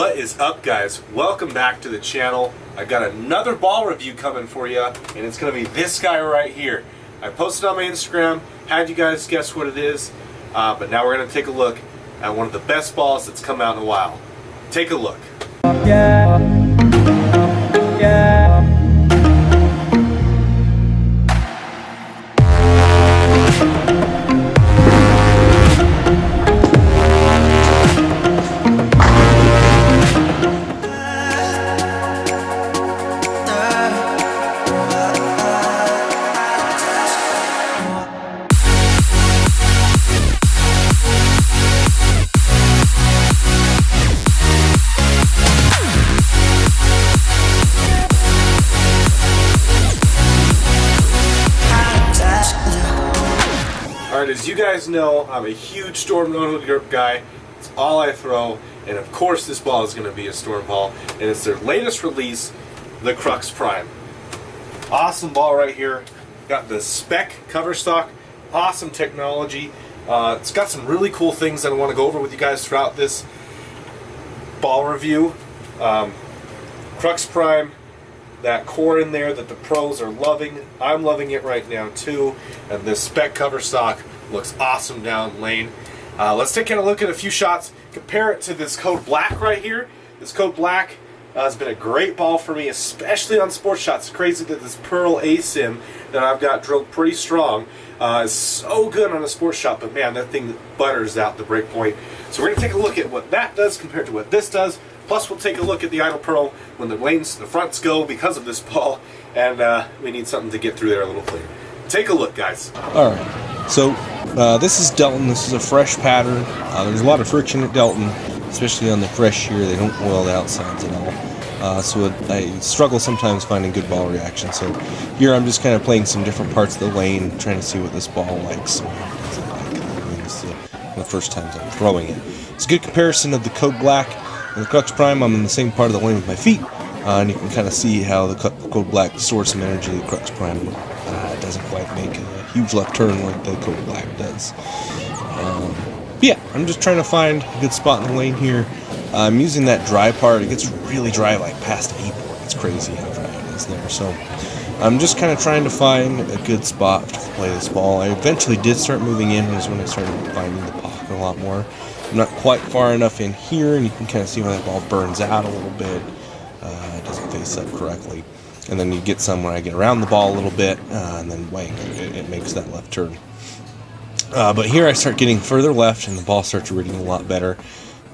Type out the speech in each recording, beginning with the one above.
What is up, guys? Welcome back to the channel. I got another ball review coming for you, and it's going to be this guy right here. I posted on my Instagram, had you guys guess what it is, but now we're going to take a look at one of the best balls that's come out in a while. Take a look. Alright, as you guys know, I'm a huge Storm no grip guy. It's all I throw, and of course this ball is going to be a Storm ball, and it's their latest release, the Crux Prime. Awesome ball right here. Got the SPEC cover stock, awesome technology. It's got some really cool things that I want to go over with you guys throughout this ball review. Crux Prime, that core in there that the pros are loving. I'm loving it right now too. And this SPEC cover stock looks awesome down lane. Let's take a look at a few shots. Compare it to this Code Black right here. This Code Black has been a great ball for me, especially on sports shots. It's crazy that this Pearl ASIM that I've got drilled pretty strong is so good on a sports shot, but man, that thing butters out the break point. So we're going to take a look at what that does compared to what this does. Plus, we'll take a look at the idle Pearl when the lanes, the fronts go because of this ball, and we need something to get through there a little cleaner. Take a look, guys. All right. So this is Delton. This is a fresh pattern. There's a lot of friction at Delton, especially on the fresh here. They don't oil the outsides at all. So I struggle sometimes finding good ball reaction. So here I'm just kind of playing some different parts of the lane, trying to see what this ball likes. It's the first times I'm throwing it. It's a good comparison of the Code Black. In the Crux Prime, I'm in the same part of the lane with my feet, and you can kind of see how the Code Black stores some energy. The Crux Prime doesn't quite make a huge left turn like the Code Black does. But yeah, I'm just trying to find a good spot in the lane here. I'm using that dry part. It gets really dry, like past the V-port. It's crazy how dry it is there. So I'm just kind of trying to find a good spot to play this ball. I eventually did start moving in, is when I started finding the pocket a lot more. I'm not quite far enough in here, and you can kind of see where that ball burns out a little bit. It doesn't face up correctly. And then you get some where I get around the ball a little bit, and then whang, it makes that left turn. But here I start getting further left, and the ball starts reading a lot better.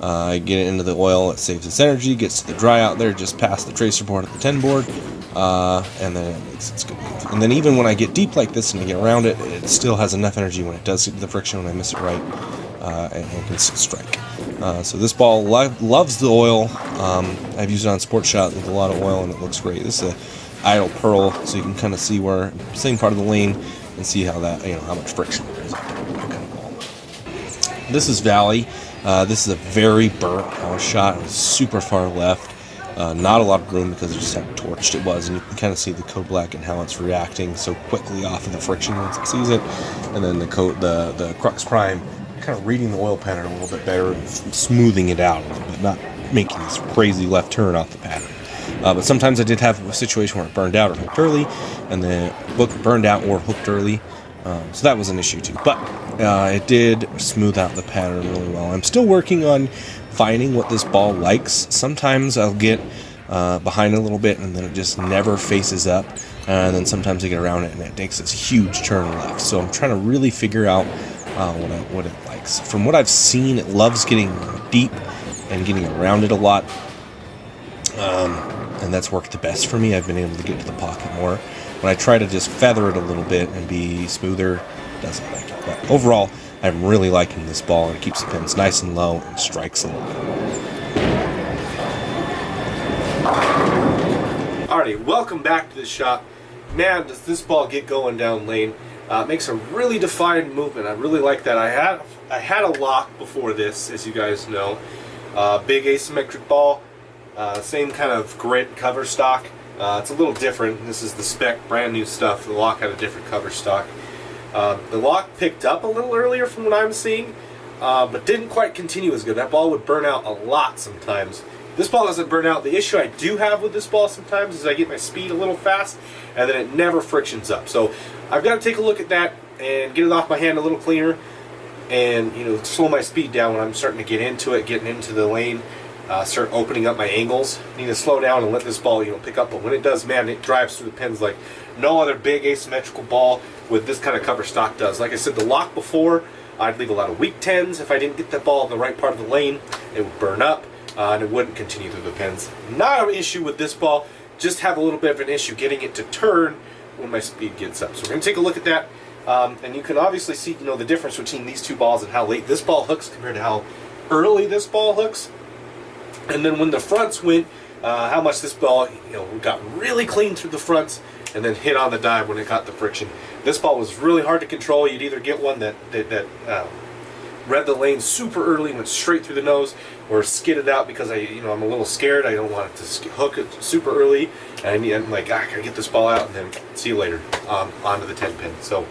I get it into the oil, it saves its energy, gets to the dry out there just past the tracer board at the 10 board, and then it makes its good move. And then even when I get deep like this and I get around it, it still has enough energy when it does get to the friction, when I miss it right. And can strike. So this ball loves the oil. I've used it on sports shot with a lot of oil, and it looks great. This is a idle Pearl, so you can kind of see where same part of the lane and see how that how much friction there is. Kind of ball. This is Valley. This is a very burnt shot. It was super far left. Not a lot of room because of just how torched it was, and you can kind of see the Code Black and how it's reacting so quickly off of the friction once it sees it. And then the Crux Prime, kind of reading the oil pattern a little bit better and smoothing it out a little bit, not making this crazy left turn off the pattern. But sometimes I did have a situation where it burned out or hooked early, and the book burned out or hooked early, so that was an issue too. But it did smooth out the pattern really well. I'm still working on finding what this ball likes. Sometimes I'll get behind a little bit, and then it just never faces up, and then sometimes I get around it and it takes this huge turn left. So I'm trying to really figure out what it likes. From what I've seen, it loves getting deep and getting around it a lot, and that's worked the best for me. I've been able to get to the pocket more. When I try to just feather it a little bit and be smoother, it doesn't like it. But overall, I'm really liking this ball, and it keeps the pins nice and low and strikes a little bit. Alrighty, welcome back to the shop. Man, does this ball get going down lane. It makes a really defined movement. I really like that. I had a lock before this, as you guys know. Big asymmetric ball, same kind of grit cover stock. It's a little different. This is the SPEC brand new stuff. The lock had a different cover stock. The lock picked up a little earlier from what I'm seeing, but didn't quite continue as good. That ball would burn out a lot sometimes, this ball doesn't burn out. The issue I do have with this ball sometimes is I get my speed a little fast and then it never frictions up. So I've got to take a look at that and get it off my hand a little cleaner, and slow my speed down when I'm starting to get into it, getting into the lane, start opening up my angles. Need to slow down and let this ball pick up. But when it does, man, it drives through the pins like no other big asymmetrical ball with this kind of cover stock does. Like I said, the lock before, I'd leave a lot of weak 10s. If I didn't get that ball in the right part of the lane, it would burn up and it wouldn't continue through the pins. Not an issue with this ball, just have a little bit of an issue getting it to turn when my speed gets up. So we're going to take a look at that. And you can obviously see the difference between these two balls and how late this ball hooks compared to how early this ball hooks. And then when the fronts went, how much this ball got really clean through the fronts and then hit on the dive when it got the friction. This ball was really hard to control. You'd either get one that read the lane super early and went straight through the nose, or skidded out because I'm a little scared. I don't want it to hook it super early, and I'm like, I gotta get this ball out and then see you later onto the 10 pin. So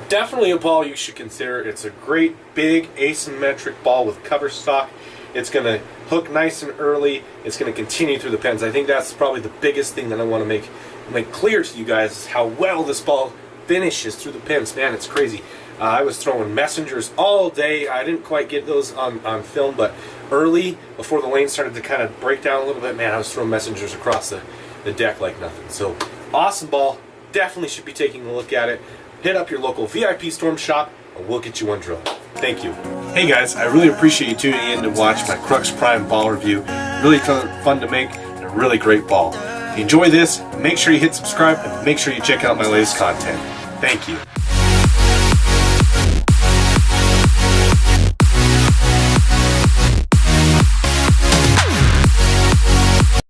definitely a ball you should consider. It's a great big asymmetric ball with cover stock. It's going to hook nice and early. It's going to continue through the pins. I think that's probably the biggest thing that I want to make clear to you guys is how well this ball finishes through the pins. Man, it's crazy. I was throwing messengers all day. I didn't quite get those on film, but early, before the lane started to kind of break down a little bit, man, I was throwing messengers across the deck like nothing. So, awesome ball. Definitely should be taking a look at it. Hit up your local VIP Storm shop, and we'll get you one drilled. Thank you. Hey guys, I really appreciate you tuning in to watch my Crux Prime ball review. Really fun to make and a really great ball. If you enjoy this, make sure you hit subscribe and make sure you check out my latest content. Thank you.